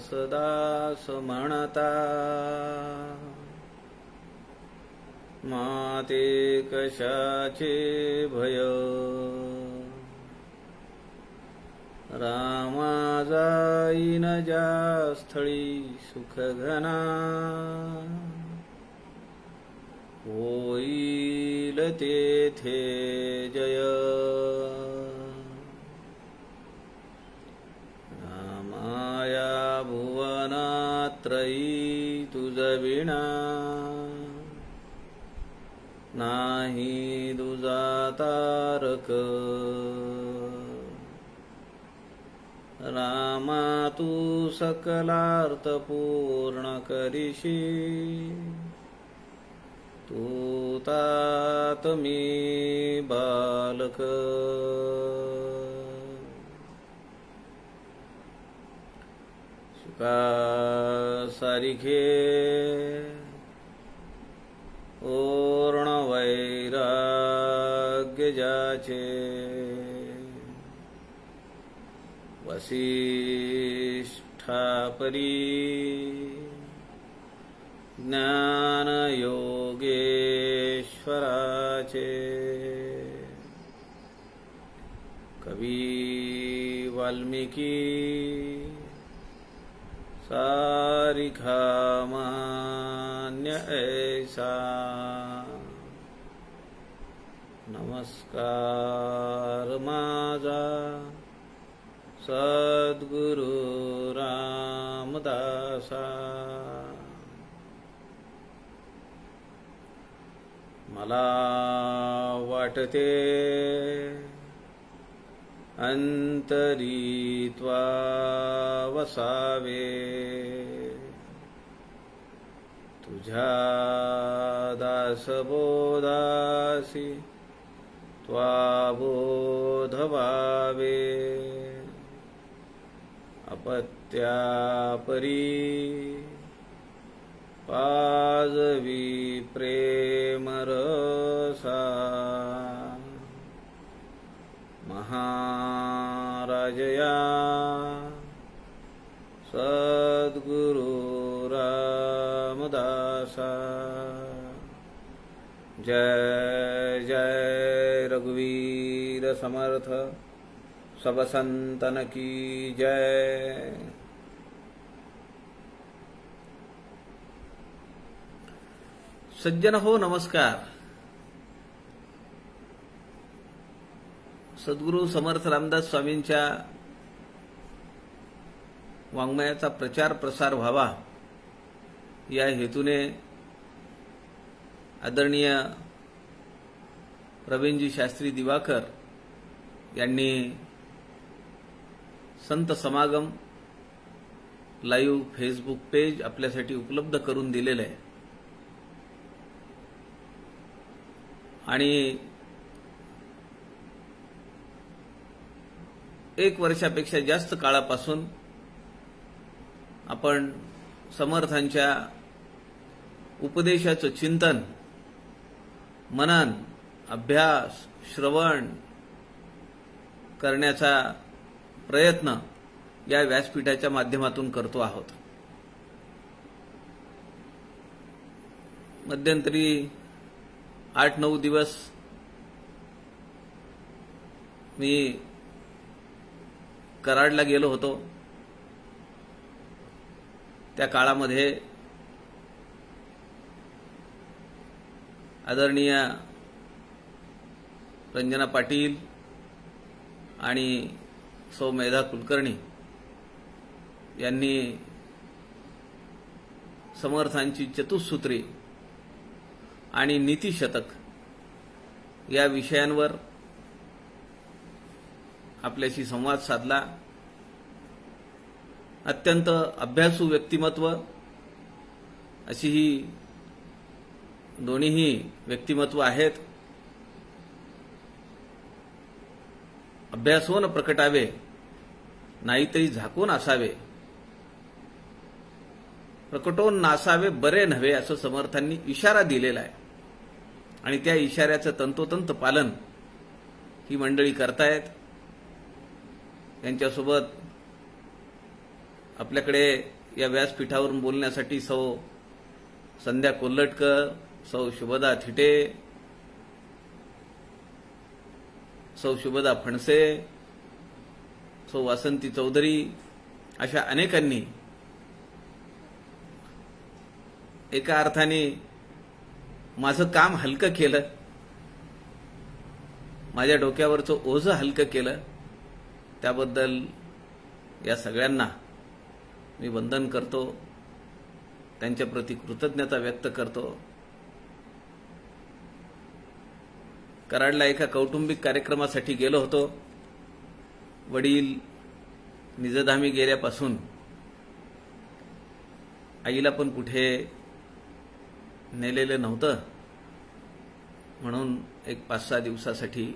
दास म्हणता माते कशाचे भय रामा जाईन ज्या स्थळी सुख घना होईल तेथे जय रामाया भुवनात्रयी तुझ विना नाही दुजा तारक रामा तू सकलार्थ पूर्ण करिशी तू तात मी बालक सुका सारिखे पूर्ण वैराग्य जाचे वसिष्ठा परी ज्ञान योगेश्वराचे कवी वाल्मिकी सारिखा मान्य ऐसा नमस्कार माझा सद्गुरु रामदासा मला वाटते अंतरी त्वा वसावे तुझ्या दासबोधासी त्वा बोध व्हावे अपत्यापरी पाजवी प्रेम रसा महाराजया सद्गुरु रामदासा जय जय रघुवीर समर्थ सब संतन की जय। सज्जन हो नमस्कार। सद्गुरु समर्थ रामदास स्वामींच्या वाङ्मयाचा प्रचार प्रसार व्हावा या हेतूने आदरणीय प्रवीणजी शास्त्री दिवाकर यांनी संत समागम लाईव्ह फेसबुक पेज आपल्यासाठी उपलब्ध करून दिलेले आहे आणि 1 वर्षापेक्षा जास्त काळापासून आपण समर्थांच्या उपदेशाचं चिंतन मनन अभ्यास श्रवण करण्याचा प्रयत्न या व्यासपीठाच्या माध्यमातून करतो आहोत। मध्यंतरी 8-9 दिवस मी कराडला गेलो होतो। त्या काळामध्ये आदरणीय रंजना पाटील आणि सौ मेधा कुलकर्णी यांनी समर्थांची चतुसूत्री आणि नीतिशतक या विषयांवर आपल्याशी संवाद साधला। अत्यंत अभ्यासू व्यक्तिमत्व अशी ही दोन्हीही व्यक्तिमत्व आहेत। अभ्यासोन प्रकटावे नाहीतरी झाकून असावे, प्रकटोन नासावे बरे नव्हे असं समर्थांनी इशारा दिलेला आहे आणि त्या इशाऱ्याचं तंतोतंत पालन ही मंडळी करतायत। त्यांच्यासोबत आपल्याकडे या व्यासपीठावरून बोलण्यासाठी सौ संध्या कोल्हटकर, सौ शुभदा थिटे, सौ शुभदा फणसे, सौ वासंती चौधरी अशा अनेकांनी एका अर्थाने माझं काम हलकं केलं, माझ्या डोक्यावरचं ओझं हलकं केलं. त्याबद्दल या सगळ्यांना मी वंदन करतो, त्यांच्या प्रति कृतज्ञता व्यक्त करतो. कराडला एका कौटुंबिक कार्यक्रमासाठी गेलो होतो. वडील निजधामी गेल्यापासून आईला पण कुठे नेलेलं नव्हतं, म्हणून एक 5-6 दिवसासाठी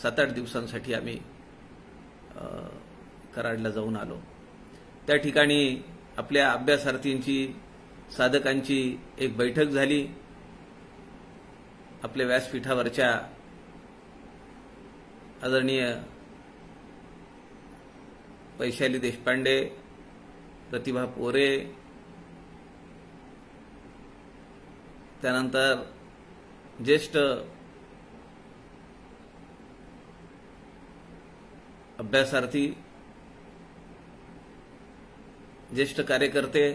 7-8 दिवसांसाठी आम्ही कराडला जाऊन आलो. त्या ठिकाणी आपल्या अभ्यासार्थींची, साधकांची एक बैठक झाली. आपल्या व्यासपीठावरच्या आदरणीय वैशाली देशपांडे, प्रतिभा पोरे, त्यानंतर ज्येष्ठ अभ्यासार्थी, ज्येष्ठ कार्यकर्ते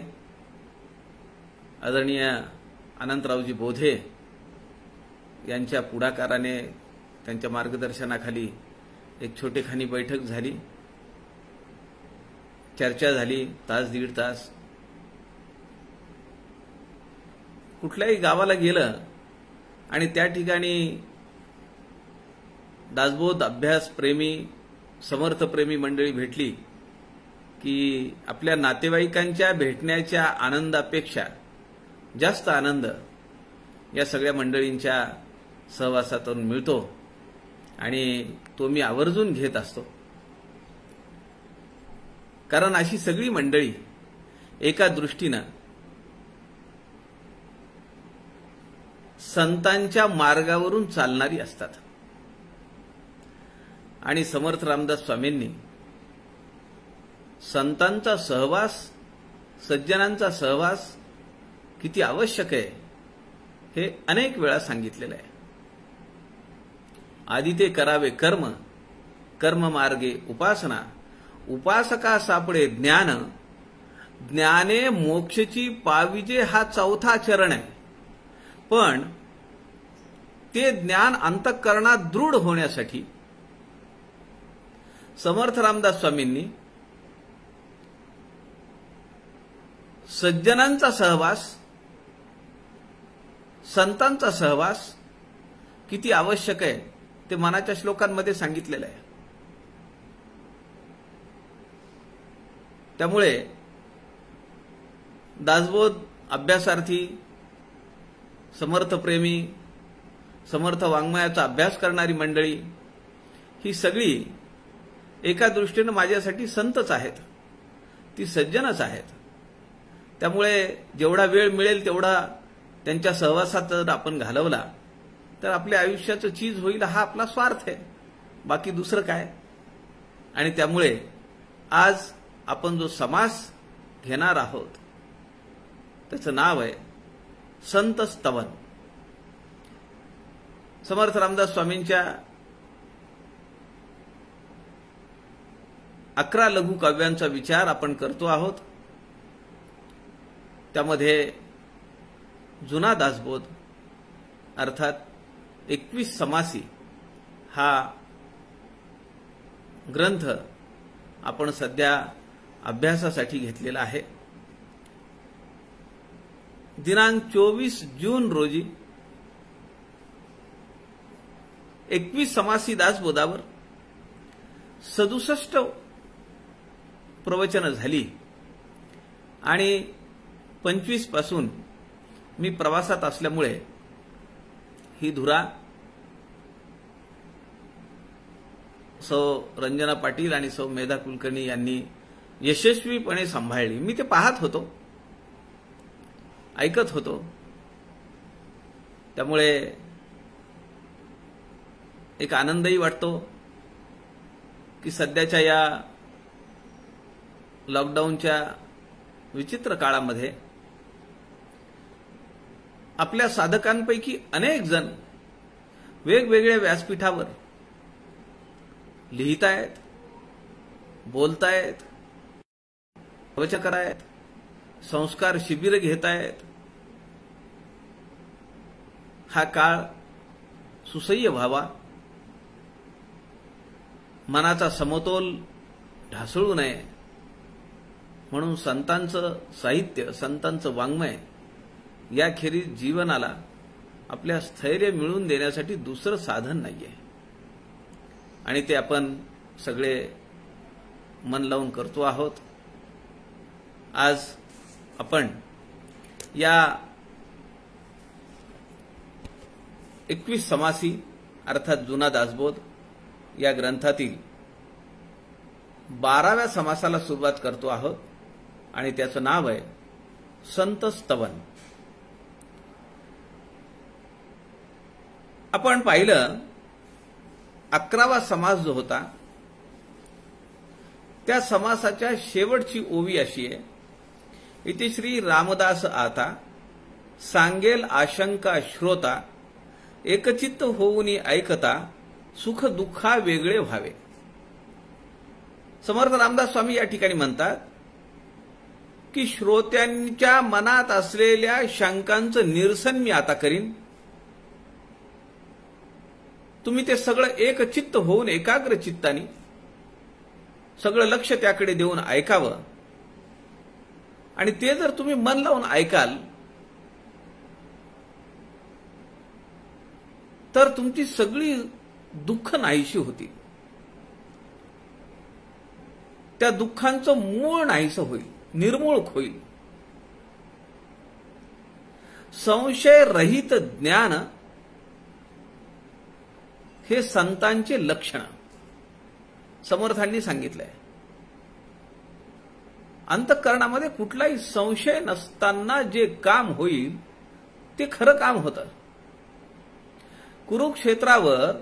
आदरणीय अनंतरावजी बोधे यांच्या पुढाकाराने, त्यांच्या मार्गदर्शनाखाली एक छोटेखानी बैठक झाली. चर्चा झाली 1-1.5 तास. कुठल्याही गावाला गेलं आणि त्या ठिकाणी दासबोध अभ्यासप्रेमी, समर्थप्रेमी मंडळी भेटली की आपल्या नातेवाईकांच्या भेटण्याच्या आनंदापेक्षा जास्त आनंद या सगळ्या मंडळींच्या सहवासातून मिळतो आणि तो मी आवर्जून घेत असतो. कारण अशी सगळी मंडळी एका दृष्टीनं संतांच्या मार्गावरून चालणारी असतात. आणि समर्थ रामदास स्वामींनी संतांचा सहवास, सज्जनांचा सहवास किती आवश्यक आहे हे अनेक वेळा सांगितलेलं आहे. आधी ते करावे कर्म, कर्म मार्गे उपासना, उपासका सापडे ज्ञान, ज्ञाने मोक्षची पाविजे हा 4था चरण आहे. पण ते ज्ञान अंतःकरणात दृढ होण्यासाठी समर्थ रामदास स्वामींनी सज्जनांचा सहवास, संतांचा सहवास किती आवश्यक आहे ते मनाच्या श्लोकांमध्ये सांगितलेलं आहे. त्यामुळे दासबोध अभ्यासार्थी, समर्थप्रेमी, समर्थ वाङ्मयाचा अभ्यास करणारी मंडळी ही सगळी एका दृष्टीनं माझ्यासाठी संतच आहेत, ती सज्जनच आहेत. त्यामुळे जेवढा वेळ मिळेल तेवढा त्यांच्या सहवासात जर आपण घालवला तर आपल्या आयुष्याचं चीज होईल, हा आपला स्वार्थ आहे, बाकी दुसरं काय. आणि त्यामुळे आज आपण जो समास घेणार आहोत त्याचं नाव आहे संत स्तवन. समर्थ रामदास स्वामींच्या 11 लघु काव्यांचा विचार आपण करतो आहोत. त्यामध्ये जुना दासबोध अर्थात 21 समासी हा ग्रंथ आपण सध्या अभ्यासासाठी घेतलेला आहे. दिनांक 24 जून रोजी 21 समासी दासबोधावर 67 प्रवचनं झाली आणि 25 पासून मी प्रवासात असल्यामुळे ही धुरा सौ रंजना पाटील आणि सौ मेधा कुलकर्णी यांनी यशस्वीपणे सांभाळली. मी ते पाहत होतो, ऐकत होतो. त्यामुळे एक आनंदही वाटतो की सध्याच्या या लॉकडाऊनच्या विचित्र काळामध्ये आपल्या साधकांपैकी अनेक जण वेगवेगळ्या व्यासपीठावर लिहितायत, बोलतायत, प्रवचन करायत, संस्कार शिबिर घेतायत. हा काळ सुसह्य व्हावा, मनाचा समतोल ढासळू नये म्हणून संतांचं साहित्य, संतांचं वाङ्मय याखेरीज जीवनाला आपल्या स्थैर्य मिळवून देण्यासाठी दुसरं साधन नाहीये. आणि ते आपण सगळे मन लावून करतो आहोत. आज आपण या 21 समासी अर्थात जुना दासबोध या ग्रंथातील 12व्या समासाला सुरुवात करतो आहोत आणि त्याचं नाव आहे संत स्तवन. आपण पाहिलं 11वा समास जो होता त्या समासाच्या शेवटची ओवी अशी आहे, इति श्री रामदास आता सांगेल आशंका श्रोता एकचित्त होऊनी ऐकता सुख दुःखा वेगळे व्हावे. समर्थ रामदास स्वामी या ठिकाणी म्हणतात की श्रोत्यांच्या मनात असलेल्या शंकांचं निरसन मी आता करीन. तुम्ही ते सगळं एकचित्त होऊन एकाग्र चित्ताने सगळं लक्ष त्याकडे देऊन ऐकावं. आणि ते जर तुम्ही मन लावून ऐकाल तर तुमची सगळी दुःख नाहीशी होती. त्या दुःखांचं मूळ नाहीसं होईल, निर्मूळ होईल. संशयरहित ज्ञान हे संतांचे लक्षण समर्थांनी सांगितलंय. अंतःकरणामध्ये कुठलाही संशय नसताना जे काम होईल ते खरं काम होतं. कुरुक्षेत्रावर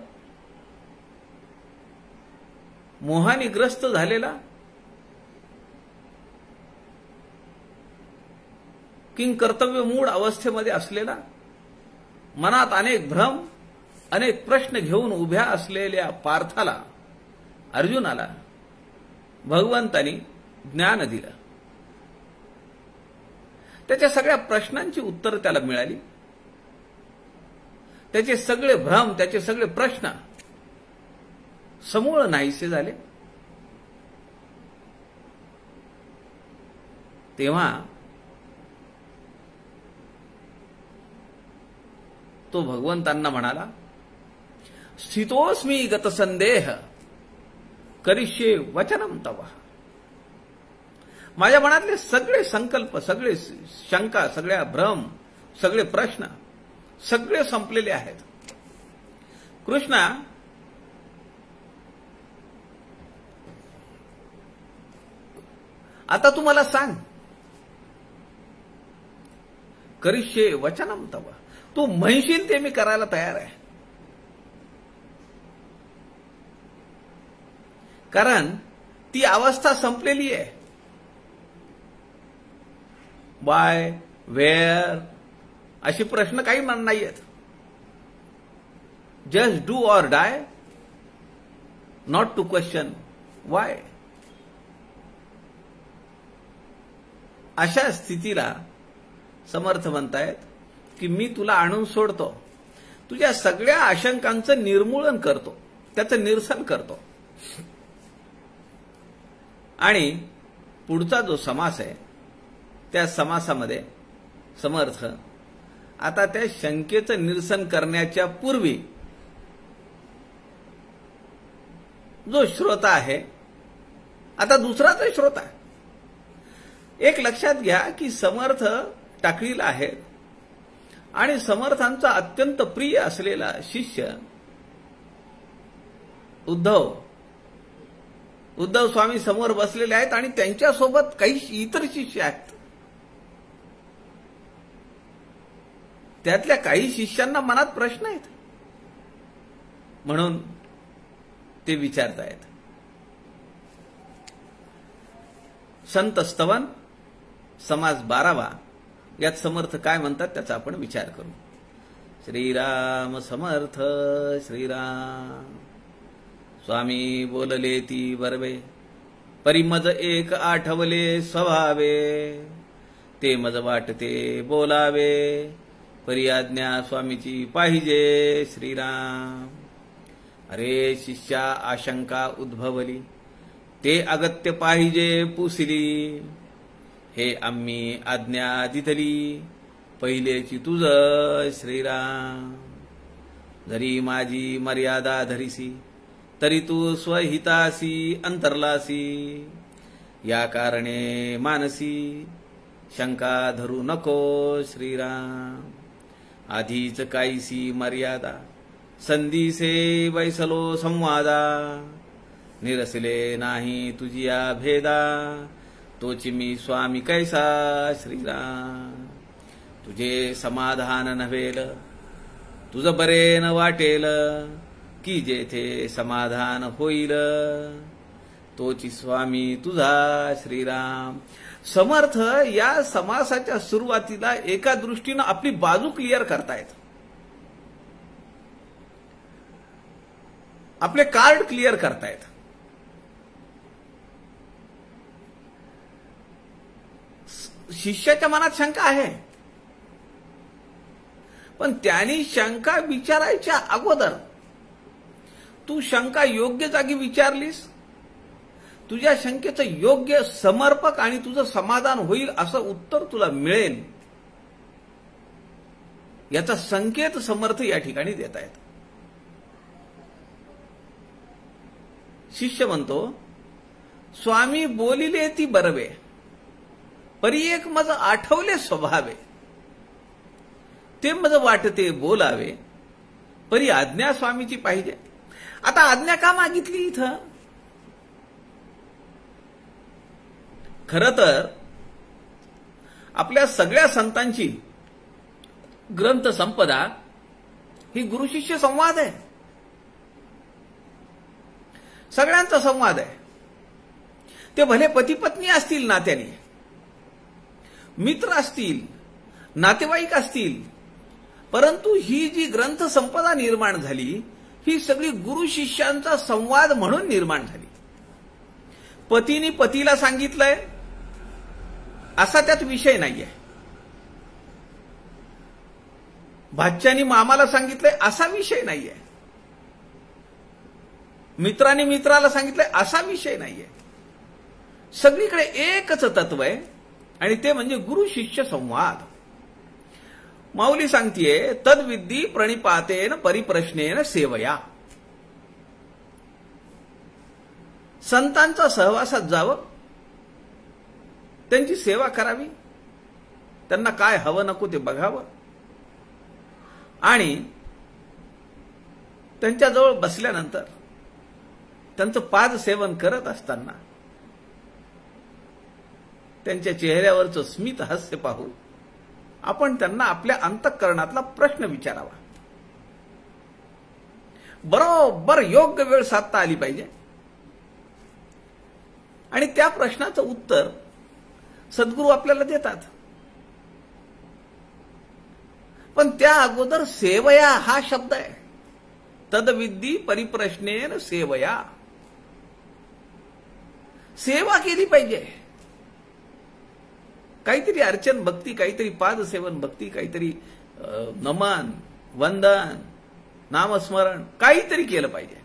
मोहाने ग्रस्त झालेला किंग कर्तव्य मूळ अवस्थेमध्ये असलेला, मनात अनेक भ्रम अनेक प्रश्न घेऊन उभ्या असलेल्या पार्थाला, अर्जुनाला भगवंतानी ज्ञान दिलं. त्याच्या सगळ्या प्रश्नांची उत्तर त्याला मिळाली. त्याचे सगळे भ्रम, त्याचे सगळे प्रश्न समूळ नाहीसे झाले. तेव्हा तो भगवंतांना म्हणाला, स्थितोस्मी गतसंदेह करिष्ये वचनम तव. माझ्या मनातले सगळे संकल्प, सगळे शंका, सगळ्या भ्रम, सगळे प्रश्न सगळे संपलेले आहेत. कृष्णा, आता तू मला सांग, करिष्ये वचनम तव, तू म्हणशील ते मी करायला तयार आहे. कारण ती अवस्था संपलेली आहे. वाय, वेअर अशी प्रश्न काही मन नाही आहेत. Just do or die, not to question why. अशा स्थितीला समर्थ म्हणतायत की मी तुला आणून सोडतो, तुझ्या सगळ्या आशंकांचं निर्मूलन करतो, त्याचं निरसन करतो. आणि पुढचा जो समास आहे त्या समासामध्ये समर्थ आता त्या शंकेचं निरसन करण्याच्या पूर्वी जो श्रोता आहे, आता दुसराच श्रोता. एक लक्षात घ्या की समर्थ टाकळीला आहेत आणि समर्थांचा अत्यंत प्रिय असलेला शिष्य उद्धव स्वामी समोर बसलेले आहेत आणि त्यांच्यासोबत काही इतर शिष्य आहेत. त्यातल्या काही शिष्यांना मनात प्रश्न आहेत म्हणून ते विचारतायत. संत स्तवन समास 12वा. यात समर्थ काय म्हणतात त्याचा आपण विचार करू. श्रीराम समर्थ. श्रीराम. स्वामी बोलले ती बरवे, परी मज एक आठवले स्वभावे, ते मज वाटते बोलावे, परी आज्ञा स्वामीची पाहिजे. श्रीराम. अरे शिष्या आशंका उद्भवली, ते अगत्य पाहिजे पुसली, हे आम्ही आज्ञा दितली, पहिलेची तुझ. श्रीराम. जरी माझी मर्यादा धरिसी, तरी तू स्वहितासी अंतरलासी, या कारणे मानसी शंका धरू नको. श्रीराम. आधीच काहीसी मर्यादा, संधीसे बैसलो संवादा, निरसले नाही तुझिया भेदा, तोची मी स्वामी कैसा. श्रीराम. तुझे समाधान नव्हेल, तुझ बरे न वाटेल, की जेथे समाधान होईल, तोची स्वामी तुझा. श्रीराम. समर्थ या समासाच्या सुरुवातीला एका दृष्टीनं आपली बाजू क्लिअर करतायत, आपले कार्ड क्लिअर करतायत. शिष्याच्या मनात शंका आहे, पण त्यांनी शंका विचारायच्या अगोदर तू शंका योग्य जागी विचारलीस, तुझ्या शंकेचं योग्य समर्पक आणि तुझं समाधान होईल असं उत्तर तुला मिळेल, याचा संकेत समर्थ या ठिकाणी देत आहेत. शिष्य म्हणतो, स्वामी बोलिले ती बरवे, परी एक मज आठवले स्वभावे, ते मज वाटते बोलावे, परी आज्ञा स्वामीची पाहिजे. आता आज्ञा का मागितली इथं? खरं तर आपल्या सगळ्या संतांची ग्रंथ संपदा ही गुरु शिष्य संवाद आहे, सगळ्यांचा संवाद आहे. ते भले पती पत्नी असतील, नात्याने मित्र असतील, नातेवाईक असतील, परंतु ही जी ग्रंथ संपदा निर्माण झाली ही सगळी गुरु शिष्यांचा संवाद म्हणून निर्माण झाली. पतीने पतीला सांगितलंय असा त्यात विषय नाहीये, भाच्यानी मामाला सांगितलंय असा विषय नाहीये, मित्राने मित्राला सांगितलंय असा विषय नाहीये. सगळीकडे एकच तत्व आहे आणि ते म्हणजे गुरु शिष्य संवाद. माऊली सांगतीये, तद्विद्धी प्रणिपातेन परिप्रश्नेन सेवया. संतांच्या सहवासात जावं, त्यांची सेवा करावी, त्यांना काय हवं नको ते बघावं आणि त्यांच्याजवळ बसल्यानंतर त्यांचं पाद सेवन करत असताना त्यांच्या चेहऱ्यावरचं स्मित हास्य पाहून आपण त्यांना आपल्या अंतःकरणातला प्रश्न विचारावा. बरोबर योग्य वेळ साधता आली पाहिजे आणि त्या प्रश्नाचं उत्तर सद्गुरू आपल्याला देतात. पण त्या अगोदर सेवया हा शब्द आहे. तद्विद्धी परिप्रश्नेन सेवया. सेवा केली पाहिजे. काहीतरी अर्चन भक्ती, काहीतरी पादसेवन भक्ती, काहीतरी नमन वंदन नामस्मरण काहीतरी केलं पाहिजे.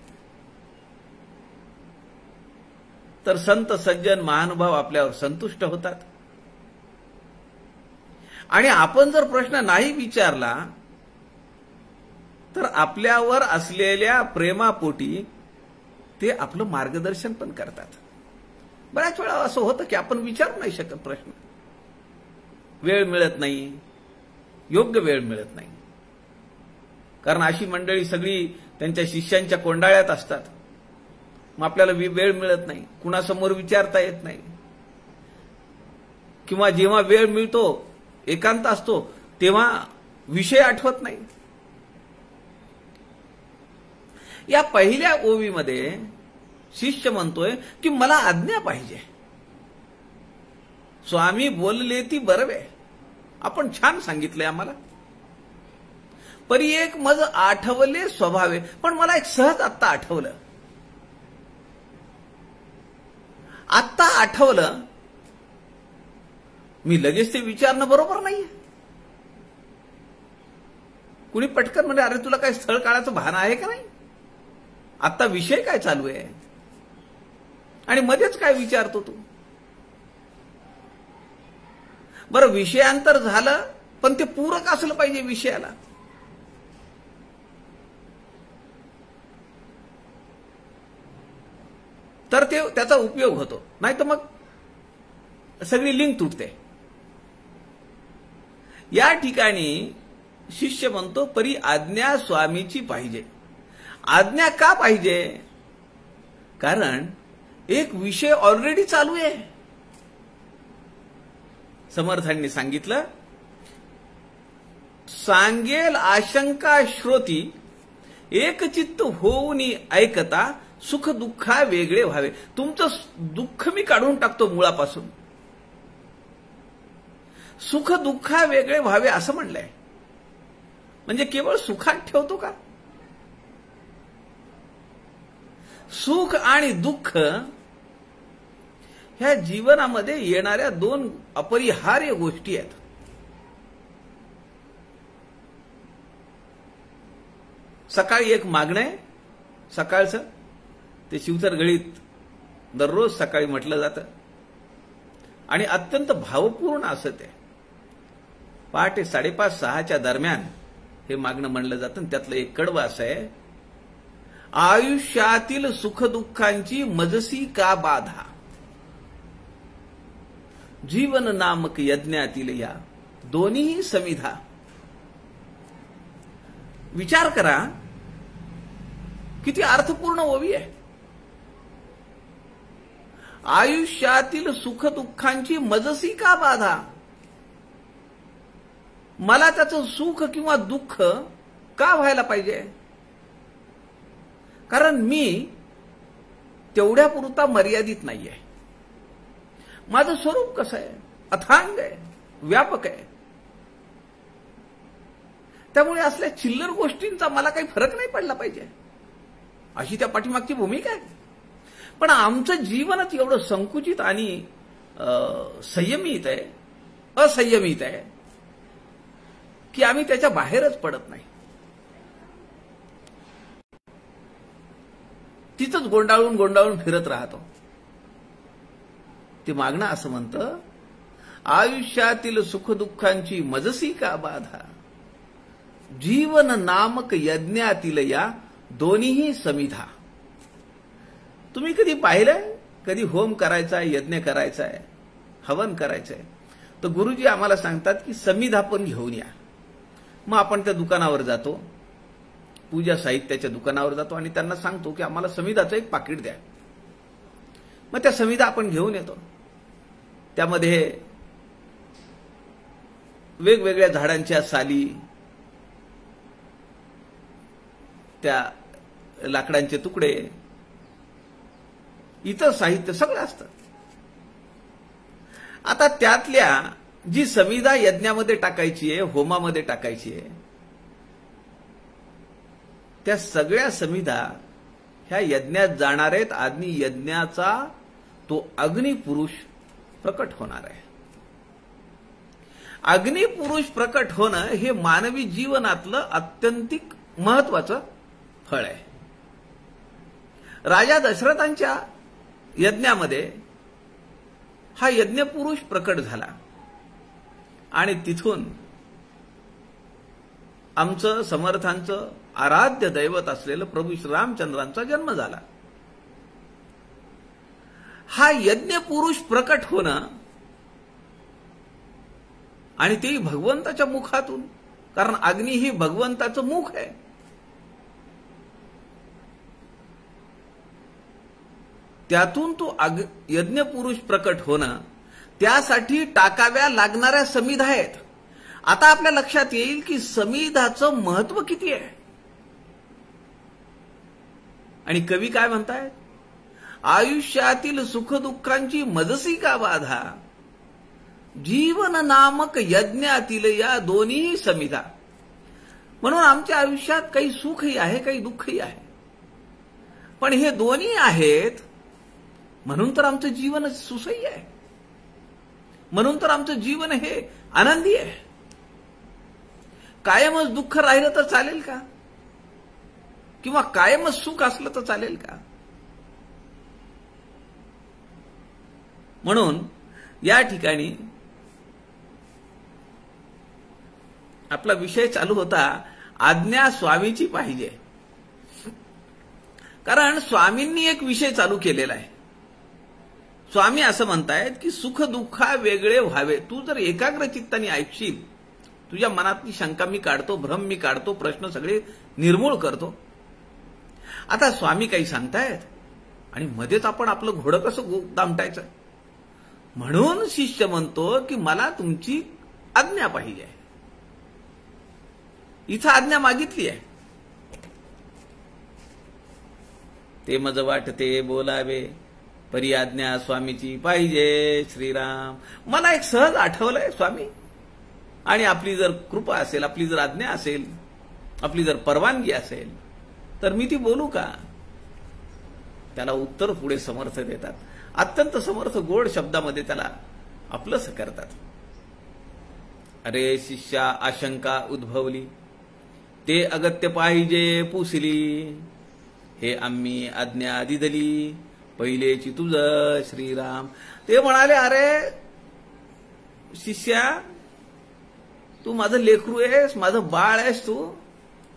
तर संत सज्जन महानुभाव आपल्यावर संतुष्ट होतात. आणि आपण जर प्रश्न नाही विचारला तर आपल्यावर असलेल्या प्रेमापोटी ते आपलं मार्गदर्शन पण करतात. बऱ्याच वेळा असं होतं की आपण विचारू नाही शकत प्रश्न, वेळ मिळत नाही, योग्य वेळ मिळत नाही. कारण अशी मंडळी सगळी त्यांच्या शिष्यांच्या कोंडाळ्यात असतात. मग आपल्याला वेळ मिळत नाही, कुणासमोर विचारता येत नाही, किंवा जेव्हा वेळ मिळतो एकांत असतो तेव्हा विषय आठवत नाही. या पहिल्या ओवीमध्ये शिष्य म्हणतोय की मला आज्ञा पाहिजे. स्वामी बोलले ती बरवे. आपण छान सांगितलंय आम्हाला. परी एक मज आठवले स्वभावे. पण मला एक सहज आत्ता आठवलं. आत्ता आठवलं. मी लगेच ते विचारणं बरोबर नाहीये. कुणी पटकन म्हणजे अरे तुला काय स्थळ काळाचं भान आहे का नाही? आत्ता विषय काय चालू आहे आणि मध्येच काय विचारतो तू? बरं, विषयांतर झालं पण ते पूरक असलं पाहिजे विषयाला. तर ते त्याचा उपयोग होतो. नाही तर मग सगळी लिंक तुटते. या ठिकाणी शिष्य म्हणतो परी आज्ञा स्वामीची पाहिजे. आज्ञा का पाहिजे? कारण एक विषय ऑलरेडी चालू आहे. समर्थांनी सांगितलं, सांगेल आशंका श्रोती एकचित्त होऊन ऐकता सुख दुःखा वेगळे व्हावे. तुमचं दुःख मी काढून टाकतो मुळापासून. सुख दुःखा वेगळे व्हावे असं म्हणलंय. म्हणजे केवळ सुखात ठेवतो का? सुख आणि दुःख ह्या जीवनामध्ये येणाऱ्या दोन अपरिहार्य गोष्टी आहेत. सकाळी एक मागणं आहे सकाळचं, ते शिवतर गळीत दररोज सकाळी म्हटलं जातं आणि अत्यंत भावपूर्ण असं ते. पहाटे 5:30-6च्या दरम्यान हे मागणं म्हणलं जातं. त्यातलं एक कडवं असं आहे, आयुष्यातील सुखदुःखांची मजसी का बाधा, जीवन नामक यज्ञातील या दोन्ही समिधा. विचार करा किती अर्थपूर्ण ओवी आहे. आयुष्यातील सुखदुःखांची मजसी का बाधा. मला त्याचं सुख किंवा दुःख का व्हायला पाहिजे? कारण मी तेवढ्या पुरता मर्यादित नाहीये. माझं स्वरूप कसं आहे? अथांग आहे, व्यापक आहे. त्यामुळे असल्या चिल्लर गोष्टींचा मला काही फरक नाही पडला पाहिजे, अशी त्या पाठीमागची भूमिका आहे. पण आमचं जीवनच एवढं संकुचित आणि संयमित आहे, असंयमित आहे की आम्ही त्याच्या बाहेरच पडत नाही. तिथंच गोंडाळून गोंडाळून फिरत राहतो. ते मागणं असं म्हणतं, आयुष्यातील सुखदुःखांची मजसी का बाधा, जीवन नामक यज्ञातील या दोन्हीही समिधा. तुम्ही कधी पाहिलंय? कधी होम करायचा आहे, यज्ञ करायचा आहे, हवन करायचंय, तर गुरुजी आम्हाला सांगतात की समिधा पण घेऊन या. मग आपण त्या दुकानावर जातो, पूजा साहित्याच्या दुकानावर जातो आणि त्यांना सांगतो की आम्हाला समिधाचं एक पाकिट द्या. मग त्या समिधा आपण घेऊन येतो. त्यामध्ये वेगवेगळ्या झाडांच्या साली, त्या लाकडांचे तुकडे, इतर साहित्य सगळं असतं. आता त्यातल्या जी समिधा यज्ञामध्ये टाकायची आहे, होमामध्ये टाकायची आहे, त्या सगळ्या समिधा ह्या यज्ञात जाणार आहेत आणि यज्ञाचा तो अग्निपुरुष प्रकट होणार आहे. अग्निपुरुष प्रकट होणं हे मानवी जीवनातलं अत्यंतिक महत्वाचं फळ आहे. राजा दशरथांच्या यज्ञामध्ये हा यज्ञपुरुष प्रकट झाला आणि तिथून आमचं समर्थांचं आराध्य दैवत असलेलं प्रभू श्रीरामचंद्रांचा जन्म झाला. हा यज्ञपुरुष प्रकट होणं आणि तेही भगवंताच्या मुखातून, कारण अग्नी ही भगवंताचं मुख आहे. त्यातून तो यज्ञपुरुष प्रकट होणं, त्यासाठी टाकाव्या लागणाऱ्या समिधा आहेत. आता आपल्या लक्षात येईल की समिधाचं महत्व किती आहे. आणि कवी काय म्हणतायत? आयुष्यातील सुखदुःखांची मजसी का बाधा, जीवन नामक यज्ञातील या दोन्ही समिधा. म्हणून आमच्या आयुष्यात काही सुखही आहे, काही दुःखही आहे. पण हे दोन्ही आहेत म्हणून तर आमचं जीवन सुसह्य आहे. म्हणून तर आमचं जीवन हे आनंदी आहे. कायमच दुःख राहिलं तर चालेल का? किंवा कायमच सुख असलं तर चालेल का? म्हणून या ठिकाणी आपला विषय चालू होता, आज्ञा स्वामीची पाहिजे. कारण स्वामींनी एक विषय चालू केलेला आहे. स्वामी असं म्हणतायत की सुख दुःखा वेगळे व्हावे. तू जर एकाग्र चित्ताने ऐकशील, तुझ्या मनातली शंका मी काढतो, भ्रम मी काढतो, प्रश्न सगळे निर्मूळ करतो. आता स्वामी काही सांगतायत आणि मध्येच आपण आपलं घोडं कसं दामटायचं. म्हणून शिष्य म्हणतो की मला तुमची आज्ञा पाहिजे. इथं आज्ञा मागितली आहे. ते मज वाटते बोलावे, परी आज्ञा स्वामीची पाहिजे श्रीराम. मला एक सहज आठवलंय स्वामी, आणि आपली जर कृपा असेल, आपली जर आज्ञा असेल, आपली जर परवानगी असेल तर मी ती बोलू का? त्याला उत्तर पुढे समर्थ देतात. अत्यंत समर्थ गोड शब्दामध्ये त्याला आपलंसं करतात. अरे शिष्या आशंका उद्भवली, ते अगत्य पाहिजे पुसली. हे आम्ही आज्ञा दिदली, पहिलेची तुझ श्रीराम. ते म्हणाले, अरे शिष्या, तू माझं लेकरू आहेस, माझं बाळ आहेस,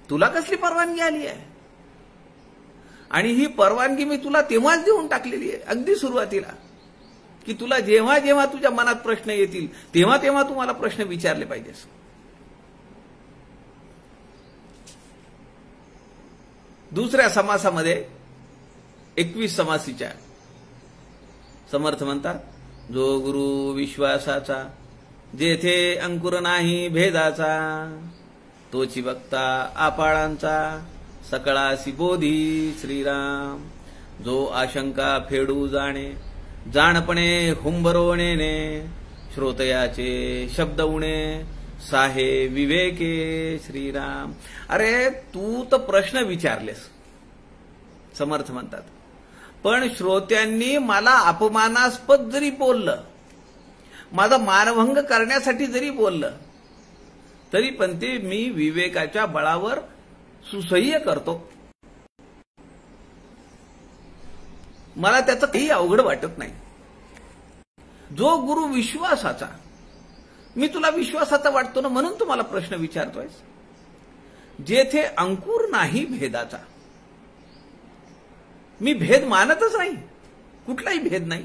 तुला कसली परवानगी आली आहे? आणि ही परवानगी मी तुला तेव्हाच देऊन टाकलेली आहे, अगदी सुरुवातीला, की तुला जेव्हा जेव्हा तुझ्या मनात प्रश्न येतील तेव्हा तेव्हा तू मला प्रश्न विचारले पाहिजेस. दुसऱ्या समासामध्ये 21 समासीच्या समर्थ म्हणतात, जो गुरु विश्वासाचा, जेथे अंकुर नाही भेदाचा, तोची बघता आपाळांचा, सकळासी बोधी श्रीराम. जो आशंका फेडू जाणे, जाणपणे हुंबरोणेने, श्रोतयाचे शब्द उणे, साहे विवेके श्रीराम. अरे तू तर प्रश्न विचारलेस, समर्थ म्हणतात, पण श्रोत्यांनी मला अपमानास्पद जरी बोललं, माझा मानभंग करण्यासाठी जरी बोललं, तरी पण ते मी विवेकाच्या बळावर सुसह्य करतो. मला त्याचं काही अवघड वाटत नाही. जो गुरु विश्वासाचा, मी तुला विश्वासाचा वाटतो ना, म्हणून तुम्हाला प्रश्न विचारतोय. जेथे अंकुर नाही भेदाचा, मी भेद मानतच नाही, कुठलाही भेद नाही.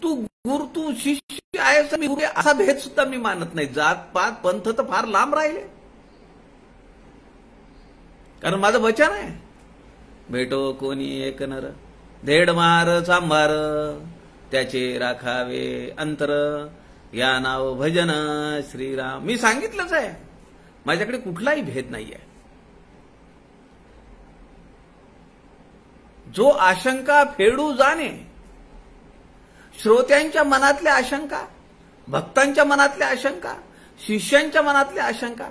तू शिष्य आहेस, मी गुरु, असा भेद सुद्धा मी मानत नाही. जात पात पंथ तर फार लांब राहिले, कारण माझं वचन आहे, भेटो कोणी एक नर, धेड मार सांभार, त्याचे राखावे अंतर, या नाव भजन श्रीराम. मी सांगितलंच आहे, माझ्याकडे कुठलाही भेद नाहीये. जो आशंका फेडू जाणे, श्रोत्यांच्या मनातल्या आशंका, भक्तांच्या मनातल्या आशंका, शिष्यांच्या मनातल्या आशंका,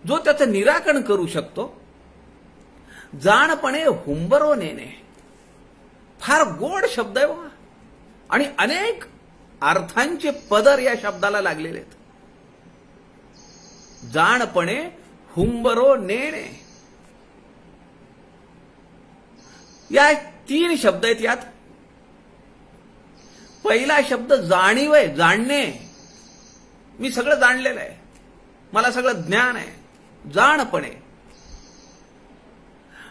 जो त्याचं निराकरण करू शकतो, जाणपणे हुंबरो नेणे. फार गोड शब्द आहे बघा, आणि अनेक अर्थांचे पदर या शब्दाला लागलेले आहेत. जाणपणे हुंबरो नेणे, या 3 शब्द आहेत. यात पहिला शब्द जाणीव आहे, जाणणे. मी सगळं जाणलेलं आहे, मला सगळं ज्ञान आहे, जाणपणे.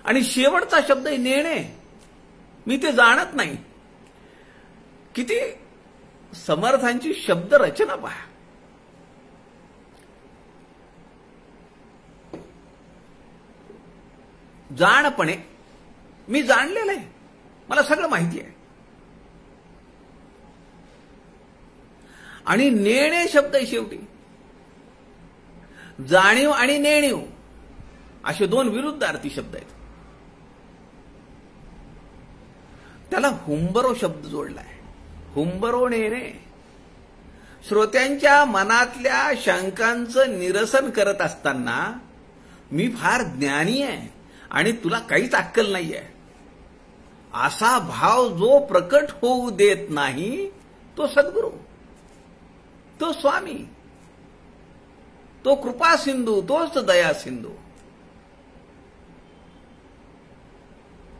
आणि शेवटचा शब्द आहे नेणे, मी ते जाणत नाही. किती समर्थांची शब्द रचना पहा. जाणपणे, मी जाणलेलं आहे, मला सगळं माहिती आहे. आणि नेणे शब्द आहे शेवटी. जाणीव आणि नेणीव असे 2 विरुद्धार्थी शब्द आहेत. त्याला हुंबरो शब्द जोडलाय, हुंबरो नेणे. श्रोत्यांच्या मनातल्या शंकांचं निरसन करत असताना मी फार ज्ञानी आहे आणि तुला काहीच अक्कल नाहीये असा भाव जो प्रकट होऊ देत नाही तो सद्गुरू, तो स्वामी, तो कृपा सिंधू, तोच दया सिंधू.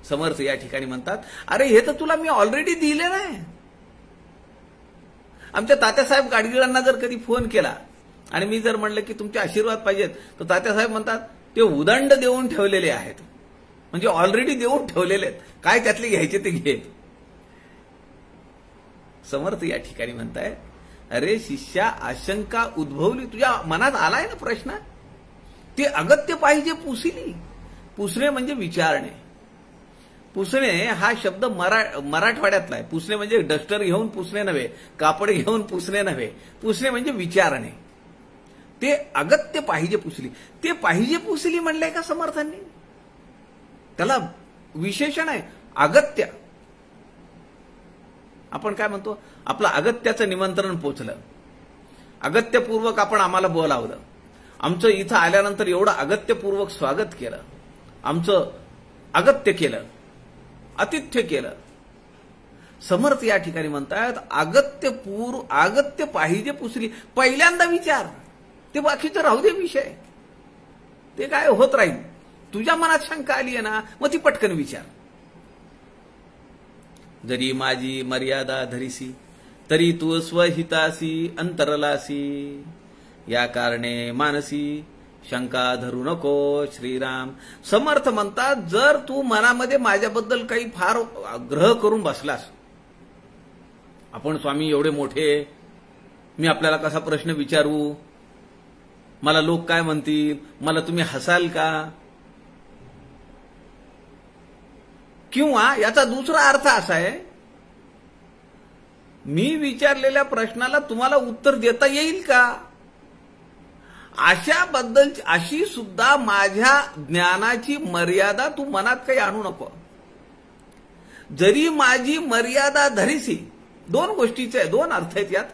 समर्थ या ठिकाणी म्हणतात, अरे हे तर तुला मी ऑलरेडी दिले नाही. आमच्या तात्यासाहेब गाडगिळांना जर कधी फोन केला आणि मी जर म्हणलं की तुमचे आशीर्वाद पाहिजेत, तर तात्यासाहेब म्हणतात ते उदंड देऊन ठेवलेले आहेत, म्हणजे ऑलरेडी देऊन ठेवलेले आहेत, काय त्यातले घ्यायचे ते घे. समर्थ या ठिकाणी म्हणताय, अरे शिष्या, आशंका उद्भवली, तुझ्या मनात आलाय ना प्रश्न, ते अगत्य पाहिजे पुसिली. पुसणे म्हणजे विचारणे. पुसणे हा शब्द मराठवाड्यातला आहे. पुसणे म्हणजे डस्टर घेऊन पुसणे नव्हे, कापड घेऊन पुसणे नव्हे. पुसणे म्हणजे विचारणे. ते अगत्य पाहिजे पुसली. ते पाहिजे पुसली म्हणलंय का समर्थांनी? त्याला विशेषण आहे अगत्य. आपण काय म्हणतो, आपलं अगत्याचं निमंत्रण पोचलं, अगत्यपूर्वक आपण आम्हाला बोलावलं, आमचं इथं आल्यानंतर एवढं अगत्यपूर्वक स्वागत केलं, आमचं अगत्य केलं, आतिथ्य केलं. समर्थ या ठिकाणी म्हणतात अगत्य पाहिजे पुसली. पहिल्यांदा विचार, ते बाकीचं राहू दे विषय, ते काय होत राहील. तुझ्या मनात शंका आली आहे ना, मग ती पटकन विचार. जरी माझी मर्यादा धरिसी, तरी तू स्वहितासी अंतरलासी. या कारणे मानसी शंका धरू नको श्रीराम. समर्थ म्हणतात, जर तू मनामध्ये माझ्याबद्दल काही फार ग्रह करून बसलास, आपण स्वामी एवढे मोठे, मी आपल्याला कसा प्रश्न विचारू, मला लोक काय म्हणतील, मला तुम्ही हसाल का, किंवा याचा दुसरा अर्थ असा आहे, मी विचारलेल्या प्रश्नाला तुम्हाला उत्तर देता येईल का, अशी सुद्धा माझ्या ज्ञानाची मर्यादा तू मनात काही आणू नको. जरी माझी मर्यादा धरिसी, दोन गोष्टीचे दोन अर्थ आहेत यात.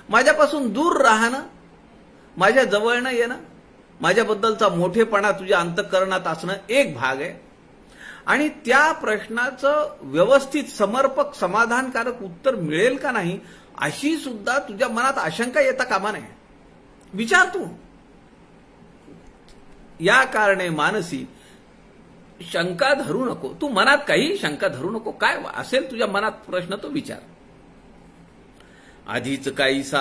माझ्यापासून दूर राहणं, माझ्या जवळ न येणं, माझ्याबद्दलचा मोठेपणा तुझ्या अंतःकरणात असणं एक भाग आहे, आणि त्या प्रश्नाचं व्यवस्थित समर्पक समाधानकारक उत्तर मिळेल का नाही अशी सुद्धा तुझ्या मनात आशंका येता कामा नये. विचार तू. या कारणे मानसी शंका धरू नको. तू मनात काही शंका धरू नको. काय असेल तुझ्या मनात प्रश्न तो विचार. आधीच काहीसी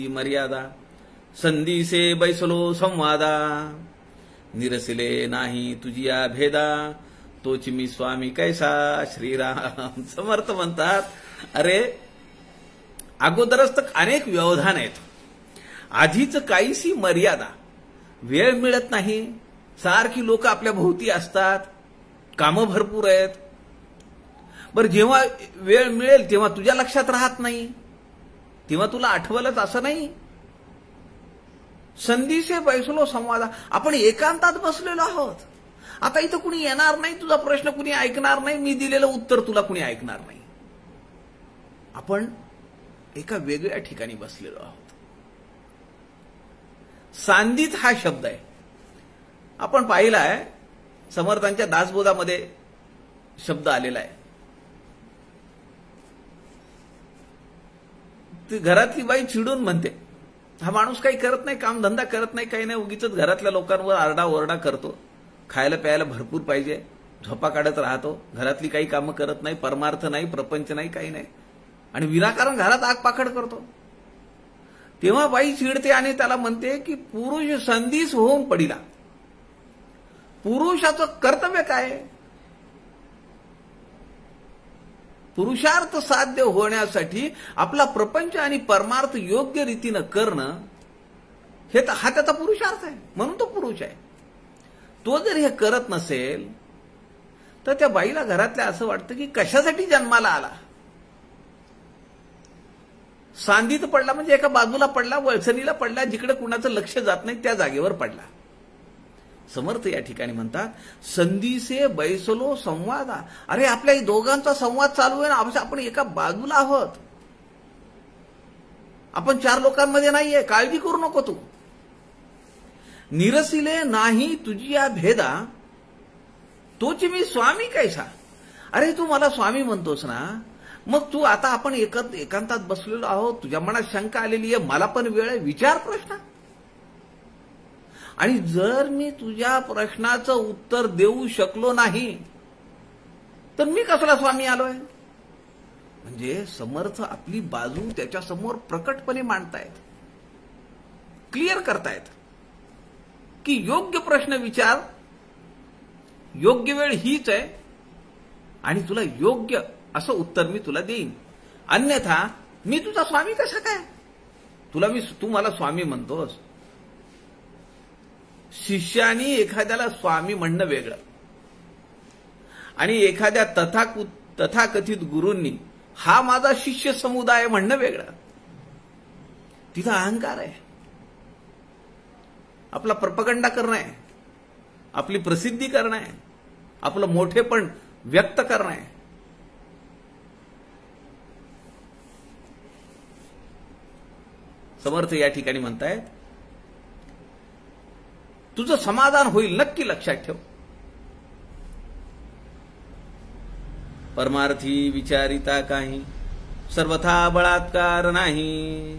मर्यादा, संधीसे बैसलो संवादा. निरसिले नाही तुझिया भेदा, तोच मी स्वामी कैसा श्रीराम. समर्थ म्हणतात, अरे अगोदरच तर अनेक व्यवधान आहेत. आधीच काहीशी मर्यादा, वेळ मिळत नाही, सारखी लोक आपल्या भोवती असतात, कामं भरपूर आहेत. बरं, जेव्हा वेळ मिळेल तेव्हा तुझ्या लक्षात राहत नाही, तेव्हा तुला आठवलंच असं नाही. संधीसे बैसलो संवादा, आपण एकांतात बसलेलो आहोत. आता इथं कुणी येणार नाही, तुझा प्रश्न कुणी ऐकणार नाही, मी दिलेलं उत्तर तुला कुणी ऐकणार नाही. आपण एका वेगळ्या ठिकाणी बसलेलो आहोत. सांदित हा शब्द आहे, आपण पाहिलाय समर्थांच्या दासबोधामध्ये शब्द आलेला आहे. ती घरातली बाई चिडून म्हणते, हा माणूस काही करत नाही, कामधंदा करत नाही, काही नाही, उगीच घरातल्या लोकांवर आरडाओरडा करतो, खायला प्यायला भरपूर पाहिजे, झोपा काढत राहतो, घरातली काही कामं करत नाही, परमार्थ नाही, प्रपंच नाही, काही नाही, आणि विनाकारण घरात आग पाखड करतो. तेव्हा बाई चिडते आणि त्याला म्हणते की पुरुष संधीस होऊन पडिला. पुरुषाचं कर्तव्य काय? पुरुषार्थ साध्य होण्यासाठी आपला प्रपंच आणि परमार्थ योग्य रीतीनं करणं, हा त्याचा पुरुषार्थ आहे, म्हणून तो पुरुष आहे. तो जर हे करत नसेल तर त्या बाईला घरातल्या असं वाटतं की कशासाठी जन्माला आला. सांदीत पडला म्हणजे एका बाजूला पडला, वळसणीला पडला, जिकडे कुणाचं लक्ष जात नाही त्या जागेवर पडला. समर्थ या ठिकाणी म्हणतात, संधीसे बैसलो संवादा. अरे आपल्या दोघांचा संवाद चालू आहे ना, आपण एका बाजूला आहोत. आपण 4 लोकांमध्ये नाहीये, काळजी करू नको तू. निरसिले नाही तुझी या भेदा, तोच मी स्वामी कैसा. अरे तू मला स्वामी म्हणतोस ना, मग तू आता आपण एकांतात बसलेलो आहोत, तुझ्या मनात शंका आलेली आहे, मला पण वेळ आहे, विचार प्रश्न. आणि जर मी तुझ्या प्रश्नाचं उत्तर देऊ शकलो नाही तर मी कसला स्वामी आलोय. म्हणजे समर्थ आपली बाजू त्याच्यासमोर प्रकटपणे मांडतायत, क्लिअर करतायत की योग्य प्रश्न विचार, योग्य वेळ हीच आहे आणि तुला योग्य असं उत्तर मी तुला देईन. अन्यथा मी तुझा स्वामी कसा काय. तू मला स्वामी म्हणतोस. शिष्यानी एखाद्याला स्वामी म्हणणं वेगळं आणि एखाद्या तथाकथित गुरूंनी हा माझा शिष्य समुदाय म्हणणं वेगळं. तिथं अहंकार आहे, आपला प्रोपगंडा करणं आहे, आपली प्रसिद्धी करणं आहे, आपलं मोठेपण व्यक्त करणं आहे. समर्थ या ठिकाणी म्हणतायत तुझं समाधान होईल, नक्की लक्षात ठेव. परमार्थी विचारिता काही, सर्वथा बळात्कार नाही.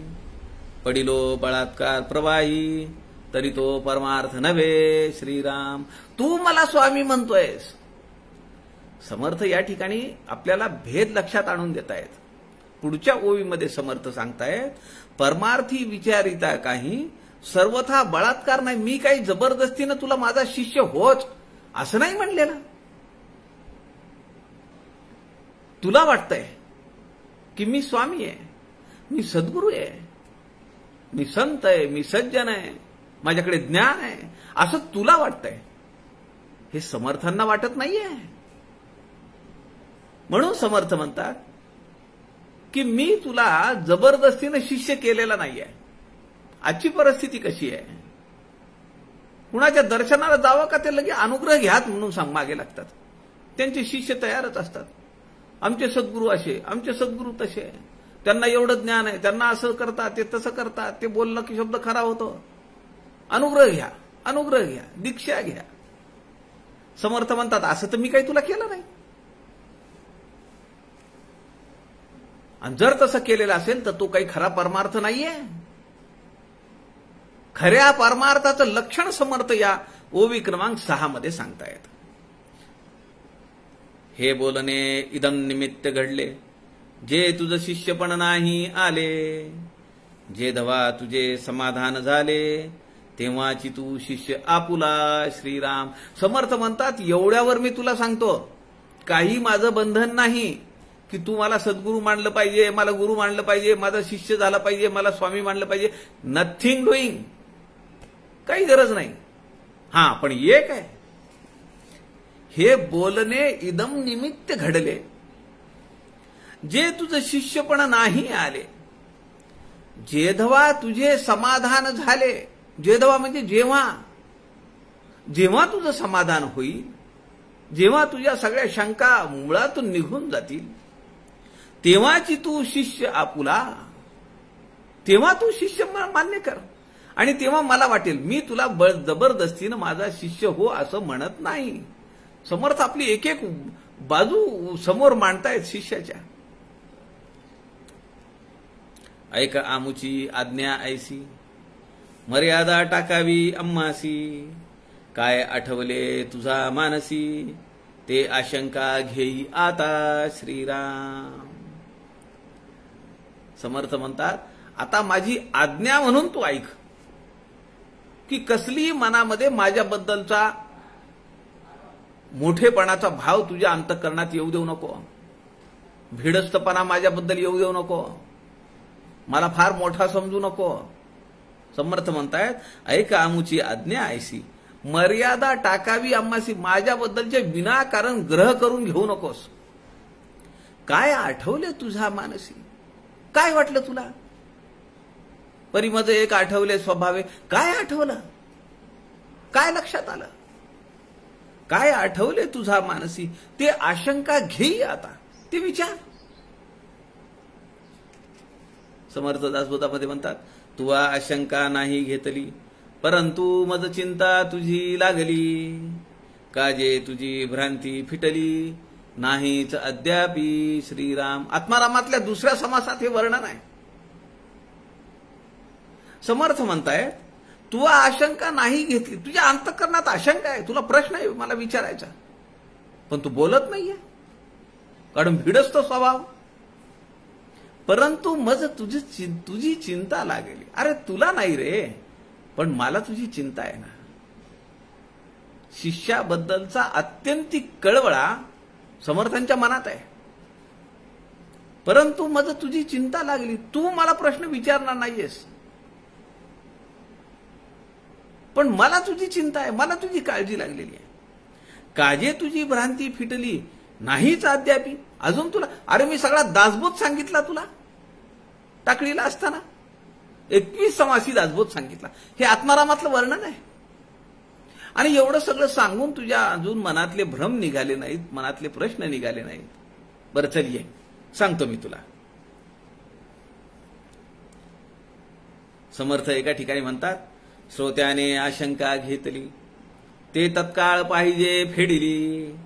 पडिलो बळात्कार प्रवाही, तरी तो परमार्थ नव्हे. श्रीराम, तू मला स्वामी म्हणतोयस. समर्थ या ठिकाणी आपल्याला भेद लक्षात आणून देतायत. पुढच्या ओवीमध्ये समर्थ सांगतायत परमार्थी विचारिता काही, सर्वथा बळात्कार नाही. मी काही जबरदस्तीनं तुला माझा शिष्य होच असं नाही म्हणलेलं. तुला वाटतंय की मी स्वामी आहे, मी सद्गुरू आहे, मी संत आहे, मी सज्जन आहे, माझ्याकडे ज्ञान आहे, असं तुला वाटतंय. हे समर्थांना वाटत नाहीये. म्हणून समर्थ म्हणतात की मी तुला जबरदस्तीनं शिष्य केलेला नाहीये. आजची परिस्थिती कशी आहे, कुणाच्या दर्शनाला जावं का ते लगे अनुग्रह घ्यात म्हणून सांग मागे लागतात. त्यांचे शिष्य तयारच असतात. आमचे सद्गुरू असे, आमचे सद्गुरू तसे, त्यांना एवढं ज्ञान आहे, त्यांना असं करतात, ते तसं करतात, ते बोललं की शब्द खरा होतो. अनुग्रह घ्या, अनुग्रह घ्या, दीक्षा घ्या. समर्थ म्हणतात असं तर मी काही तुला केलं नाही. आणि जर तसं केलेलं असेल तर तो काही खरा परमार्थ नाहीये. खऱ्या परमार्थाचं लक्षण समर्थ या ओवी क्रमांक 6 मध्ये सांगतायत. हे बोलणे इदम निमित्त घडले, जे तुझ शिष्यपण नाही आले. जे धवा तुझे समाधान झाले, तेव्हाची तू शिष्य आपुला. श्रीराम, समर्थ म्हणतात एवढ्यावर मी तुला सांगतो, काही माझं बंधन नाही की तू मला सद्गुरू मानलं पाहिजे, मला गुरु मानलं पाहिजे, माझा शिष्य झाला पाहिजे, मला स्वामी मानलं पाहिजे. नथिंग डुईंग, काही गरज नाही. हा, पण एक आहे, हे बोलणे इदम निमित्त घडले, जे तुझं शिष्यपण नाही आले. जेधवा तुझे समाधान झाले, जेधवा म्हणजे जेव्हा, जेव्हा तुझं समाधान होईल, जेव्हा तुझ्या सगळ्या शंका मुळातून निघून जातील, तेव्हाची तू शिष्य आपुला. तेव्हा तू शिष्य मान्य कर आणि तेव्हा मला वाटेल मी तुला जबरदस्तीनं माझा शिष्य हो असं म्हणत नाही. समर्थ आपली एक एक बाजू समोर मांडतायत शिष्याच्या. ऐक आमुची आज्ञा ऐसी, मर्यादा टाकावी अम्मासी. काय आठवले तुझा मानसी, ते आशंका घेई आता. श्रीराम, समर्थ म्हणतात आता माझी आज्ञा म्हणून तू ऐक की कसली मनामध्ये माझ्याबद्दलचा मोठेपणाचा भाव तुझ्या अंतःकरणात येऊ देऊ नको. भिडस्तपणा माझ्याबद्दल येऊ देऊ नको. मला फार मोठा समजू नको. समर्थ म्हणतायत ऐक आमुची आज्ञा ऐसी, मर्यादा टाकावी अम्मासी. माझ्याबद्दलचे विनाकारण ग्रह करून घेऊ नकोस. काय आठवले तुझा मानसी, काय वाटलं तुला. परीमध्ये एक आठवले स्वभावे, काय आठवलं, काय लक्षात आलं, काय आठवले तुझा मानसी, ते आशंका घेई आता, ते विचार. समर्थ दासबोधामध्ये म्हणतात, तुवा आशंका नाही घेतली, परंतु मज चिंता तुझी लागली, काजे तुझी भ्रांती फिटली, नाहीच अद्यापी श्रीराम. आत्मारामातल्या दुसऱ्या समासात हे वर्णन आहे. समर्थ म्हणतायत, तुवा आशंका नाही घेतली, तुझ्या अंतःकरणात आशंका आहे, तुला प्रश्न आहे मला विचारायचा, पण तू बोलत नाहीये, कारण भिडस्त स्वभाव. परंतु मज तुझी चिंता लागली. अरे तुला नाही रे, पण मला तुझी चिंता आहे ना. शिष्याबद्दलचा अत्यंतिक कळवळा समर्थांच्या मनात आहे. परंतु मज तुझी चिंता लागली, तू मला प्रश्न विचारणार नाहीयेस, पण मला तुझी चिंता आहे, मला तुझी काळजी लागलेली आहे. काजे तुझी भ्रांती फिटली, नाहीच अद्यापी. अजून तुला, अरे मी सगळा दासबोध सांगितला तुला टाकळीला असताना, 21 समासी दासबोध सांगितला. हे आत्मारामातलं वर्णन आहे. आणि एवढं सगळं सांगून तुझ्या अजून मनातले भ्रम निघाले नाहीत, मनातले प्रश्न निघाले नाहीत. बरं चल ये, सांगतो मी तुला. समर्थ एका ठिकाणी म्हणतात, श्रोत्याने आशंका घेतली, ते तत्काळ पाहिजे फेडिली,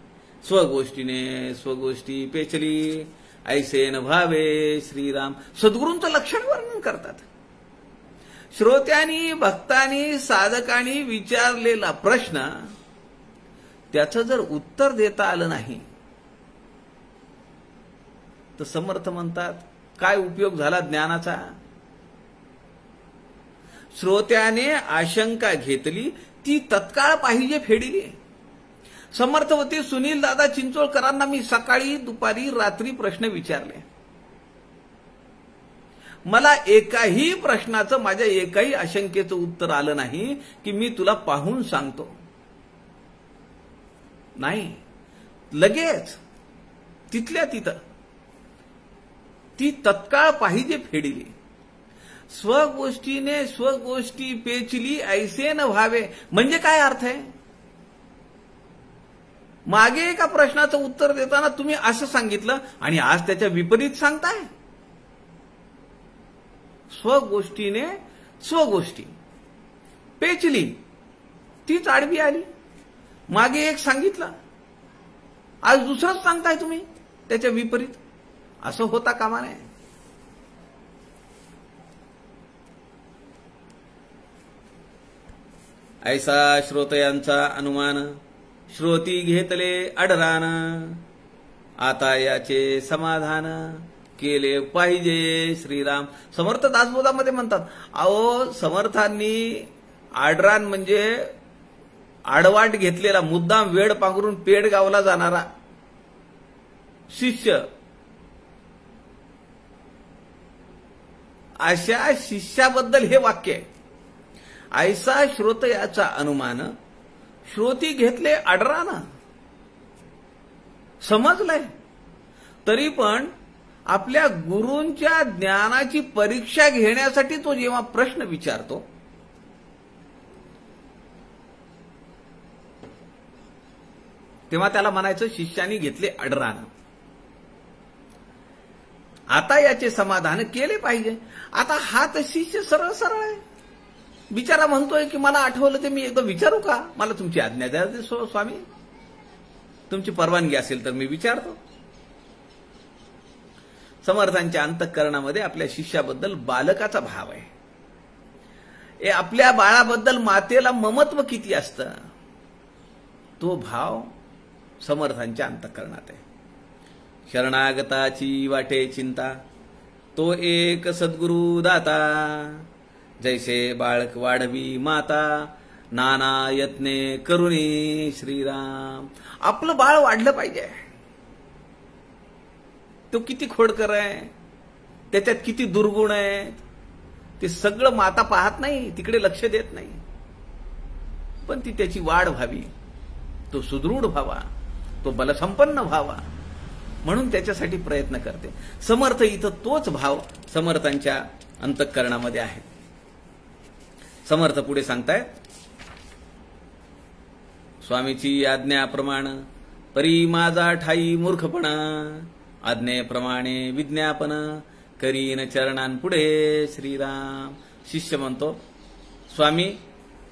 स्वगोष्टीने स्वगोष्टी पेचली, ऐसे न भावे श्रीराम. सद्गुरूंचं लक्षण वर्णन करतात. श्रोत्यांनी, भक्तांनी, साधकांनी विचारलेला प्रश्न, त्याचं जर उत्तर देता आलं नाही तर समर्थ म्हणतात, काय उपयोग झाला ज्ञानाचा. श्रोत्याने आशंका घेतली, ती तत्काळ पाहिजे फेडिली. समर्थवती सुनील दादा चिंचोळकरांना मी सकाळी, दुपारी, रात्री प्रश्न विचारले. मला एकाही प्रश्नाचं, माझ्या एकाही आशंकेचं उत्तर आलं नाही की मी तुला पाहून सांगतो. नाही, लगेच तिथल्या तिथं ती तत्काळ पाहिजे फेडिली. स्वगोष्टीने स्वगोष्टी पेचली, ऐसे न व्हावे. म्हणजे काय अर्थ आहे? मागे एका प्रश्नाचं उत्तर देताना तुम्ही असं सांगितलं आणि आज त्याच्या विपरीत सांगताय. स्वगोष्टीने स्वगोष्टी पेचली, तीच आडवी आली. मागे एक सांगितलं, आज दुसरंच सांगताय तुम्ही त्याच्या विपरीत. असं होता कामा नये. ऐसा श्रोतयांचा अनुमान, श्रोती घेतले अडरान, आता याचे समाधान केले पाहिजे श्रीराम. समर्थ दासबोधामध्ये म्हणतात, अहो समर्थांनी आडरान म्हणजे आडवाट घेतलेला, मुद्दाम वेळ पांघरून पेडगावला जाणारा शिष्य, अशा शिष्याबद्दल हे वाक्य आहे. ऐसा श्रोतयाचा अनुमान, श्रोती घेतले अडरानं. समजलंय, तरी पण आपल्या गुरूंच्या ज्ञानाची परीक्षा घेण्यासाठी तो जेव्हा प्रश्न विचारतो, तेव्हा त्याला म्हणायचं शिष्याने घेतले अडरानं. आता याचे समाधान केले पाहिजे. आता हा तर शिष्य सरळ सरळ आहे. बिचारा म्हणतोय की मला आठवलं ते मी एकदा विचारू का? मला तुमची आज्ञा द्या स्वामी, तुमची परवानगी असेल तर मी विचारतो. समर्थांच्या अंतःकरणामध्ये आपल्या शिष्याबद्दल बालकाचा भाव आहे. आपल्या बाळाबद्दल मातेला ममत्व किती असतं, तो भाव समर्थांच्या अंतःकरणात आहे. शरणागताची वाटे चिंता, तो एक सद्गुरु दाता, जैसे बाळक वाढवी माता, नाना यत्ने करुणी श्रीराम. आपलं बाळ वाढलं पाहिजे. तो किती खोडकर आहे, त्याच्यात किती दुर्गुण आहे, ते सगळं माता पाहत नाही, तिकडे लक्ष देत नाही. पण ती त्याची वाढ व्हावी, तो सुदृढ व्हावा, तो बलसंपन्न व्हावा, म्हणून त्याच्यासाठी प्रयत्न करते. समर्थ इथं तोच भाव समर्थांच्या अंतःकरणामध्ये आहे. समर्थ पुढे सांगतायत, स्वामीची आज्ञाप्रमाणे परी माझा ठाई मूर्खपणा, आज्ञेप्रमाणे विज्ञापन करीन चरणांपुढे श्रीराम. शिष्य म्हणतो, स्वामी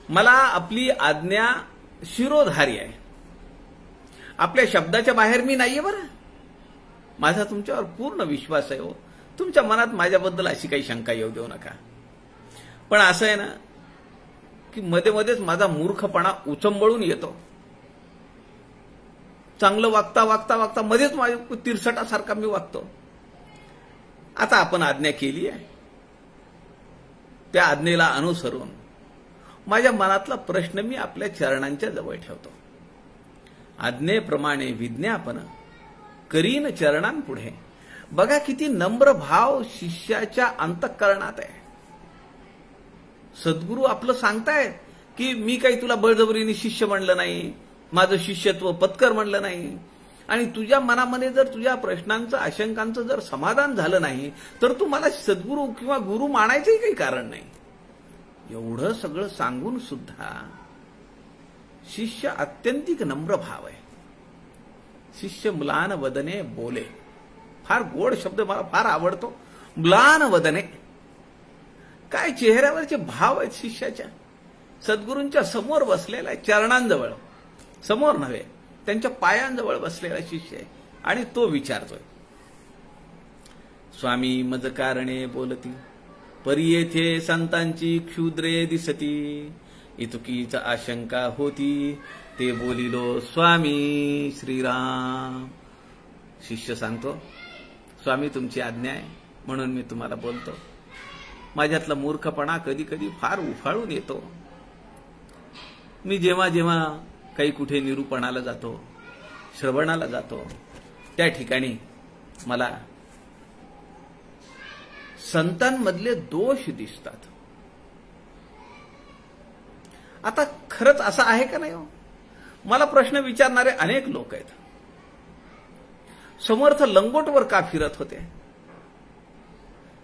मला आपली आज्ञा शिरोधारी आहे, आपल्या शब्दाच्या बाहेर मी नाहीये बरं. माझा तुमच्यावर पूर्ण विश्वास आहे हो. तुमच्या मनात माझ्याबद्दल अशी काही शंका येऊ देऊ नका. पण असं आहे ना की मध्ये मध्येच माझा मूर्खपणा उचंबळून येतो. चांगलं वागता वागता वागता मध्येच माझ्या तिरसटासारखा मी वागतो. आता आपण आज्ञा केली आहे, त्या आज्ञेला अनुसरून माझ्या मनातला प्रश्न मी आपल्या चरणांच्या जवळ ठेवतो. आज्ञेप्रमाणे विज्ञापन करीन चरणांपुढे. बघा किती नम्र भाव शिष्याच्या अंतःकरणात आहे. सद्गुरू आपलं सांगतायत की मी काही तुला बळजबरीने शिष्य म्हणलं नाही, माझं शिष्यत्व पत्कर म्हणलं नाही, आणि तुझ्या मनामध्ये जर तुझ्या प्रश्नांचं आशंकांचं जर समाधान झालं नाही तर तू मला सद्गुरू किंवा गुरु मानायचंही काही कारण नाही. एवढं सगळं सांगून सुद्धा शिष्य अत्यंतिक नम्र भाव आहे. शिष्य म्लान वदने बोले. फार गोड शब्द मला फार आवडतो. म्लान वदने. काय चेहऱ्यावरचे भाव आहेत शिष्याच्या. सद्गुरूंच्या समोर बसलेला आहे, चरणांजवळ, समोर नव्हे त्यांच्या पायांजवळ बसलेला शिष्य आहे आणि तो विचारतोय, स्वामी मज कारणे बोलती, परी येथे संतांची क्षुद्रे दिसती, इतुकीच आशंका होती, ते बोलिलो स्वामी श्रीराम. शिष्य सांगतो, स्वामी तुमची आज्ञा आहे म्हणून मी तुम्हाला बोलतो. माझ्यातला मूर्खपणा कधी कधी फार उफाळून येतो. मी जेव्हा जेव्हा काही कुठे निरूपणाला जातो, श्रवणाला जातो, त्या ठिकाणी मला संतांमधले दोष दिसतात. आता खरंच असं आहे का नाही हो? मला प्रश्न विचारणारे अनेक लोक आहेत. समर्थ लंगोटवर का फिरत होते?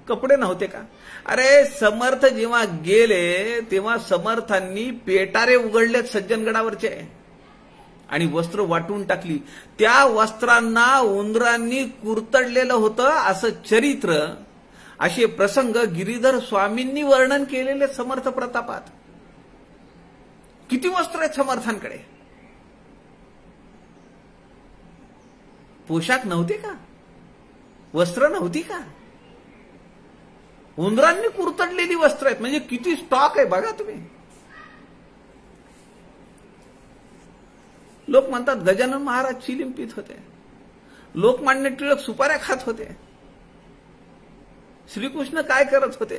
कपडे नव्हते का? अरे समर्थ जेव्हा गेले तेव्हा समर्थांनी पेटारे उघडलेत सज्जनगडावरचे आणि वस्त्र वाटून टाकली. त्या वस्त्रांना उंदरांनी कुरतडलेलं होतं असं चरित्र, असे प्रसंग गिरीधर स्वामींनी वर्णन केलेले समर्थ प्रतापात. किती वस्त्र आहेत समर्थांकडे? पोशाख नव्हते का? वस्त्र नव्हती का? उंदरांनी कुरतडलेली वस्त्र आहेत म्हणजे किती स्टॉक आहे बघा तुम्ही. लोक म्हणतात गजानन महाराज चिलीम पित होते, लोकमान्य टिळक सुपाऱ्या खात होते, श्रीकृष्ण काय करत होते?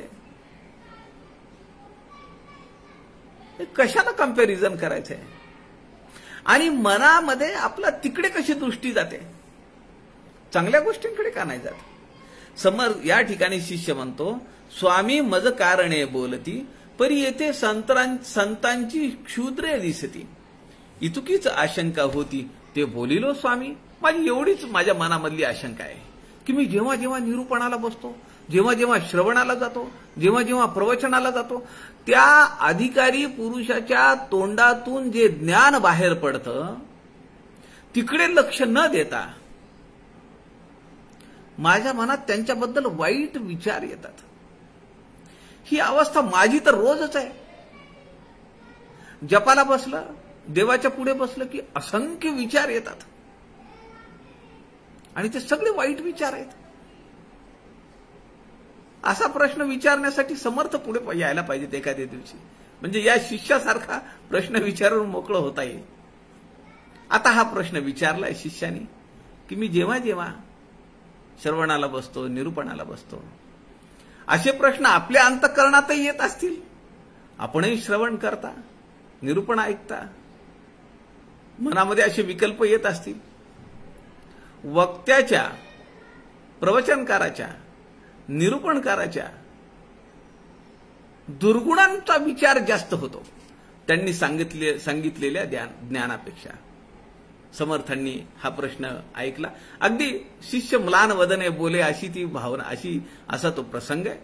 कशाला कंपॅरिझन करायचंय? आणि मनामध्ये आपला तिकडे कशी दृष्टी जाते, चांगल्या गोष्टींकडे का नाही जात? या ठिकाणी शिष्य म्हणतो, स्वामी मज कारणे बोलती, परी येथे संतांची क्षुद्रे दिसती, इतुकीच आशंका होती, ते बोलिलो स्वामी. माझी एवढीच माझ्या मनामधली आशंका आहे की मी जेव्हा जेव्हा निरूपणाला बसतो, जेव्हा जेव्हा श्रवणाला जातो, जेव्हा जेव्हा प्रवचनाला जातो, त्या अधिकारी पुरुषाच्या तोंडातून जे ज्ञान बाहेर पडतं तिकडे लक्ष न देता माझ्या मनात त्यांच्याबद्दल वाईट विचार येतात. ही अवस्था माझी तर रोजच आहे. जपाला बसलं, देवाच्या पुढे बसलं की असंख्य विचार येतात आणि ते सगळे वाईट विचार आहेत. असा प्रश्न विचारण्यासाठी समर्थ पुढे यायला पाहिजेत एखाद्या दिवशी, म्हणजे या शिष्यासारखा प्रश्न विचारून मोकळं होता येईल. आता हा प्रश्न विचारलाय शिष्याने की मी जेव्हा जेव्हा श्रवणाला बसतो, निरूपणाला बसतो, असे प्रश्न आपल्या अंतःकरणातही येत असतील. आपणही श्रवण करता, निरूपण ऐकता, मनामध्ये असे विकल्प येत असतील. वक्त्याच्या, प्रवचनकाराच्या, निरूपणकाराच्या दुर्गुणांचा विचार जास्त होतो त्यांनी सांगितलेल्या ज्ञानापेक्षा. समर्थांनी हा प्रश्न ऐकला. अगदी शिष्य म्लान वदने बोले अशी ती भावना, असा तो प्रसंग आहे.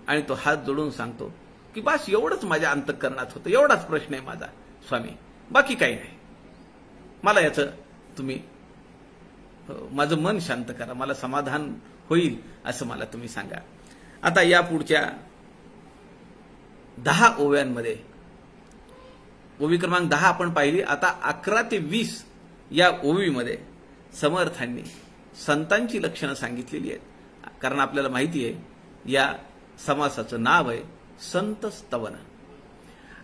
आणि तो हात जोडून सांगतो की बस एवढंच माझ्या अंतःकरणात होतं, एवढाच प्रश्न आहे माझा स्वामी, बाकी काही नाही. मला याचं तुम्ही माझं मन शांत करा, मला समाधान होईल असं मला तुम्ही सांगा. आता या पुढच्या 10 ओव्यांमध्ये ओवी क्रमांक 10 आपण पाहिली. आता 11 ते 20 या ओवीमध्ये समर्थांनी संतांची लक्षणं सांगितलेली आहेत. कारण आपल्याला माहिती आहे या समासाचं नाव आहे संत स्तवन.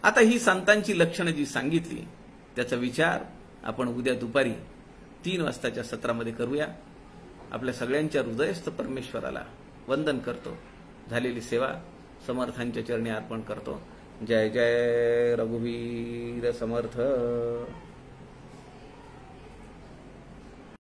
आता ही संतांची लक्षणं जी सांगितली त्याचा विचार आपण उद्या दुपारी 3 वाजताच्या सत्रामध्ये करूया. आपल्या सगळ्यांच्या हृदयस्थ परमेश्वराला वंदन करतो. झालेली सेवा समर्थांच्या चरणी अर्पण करतो. जय जय रघुवीर समर्थ.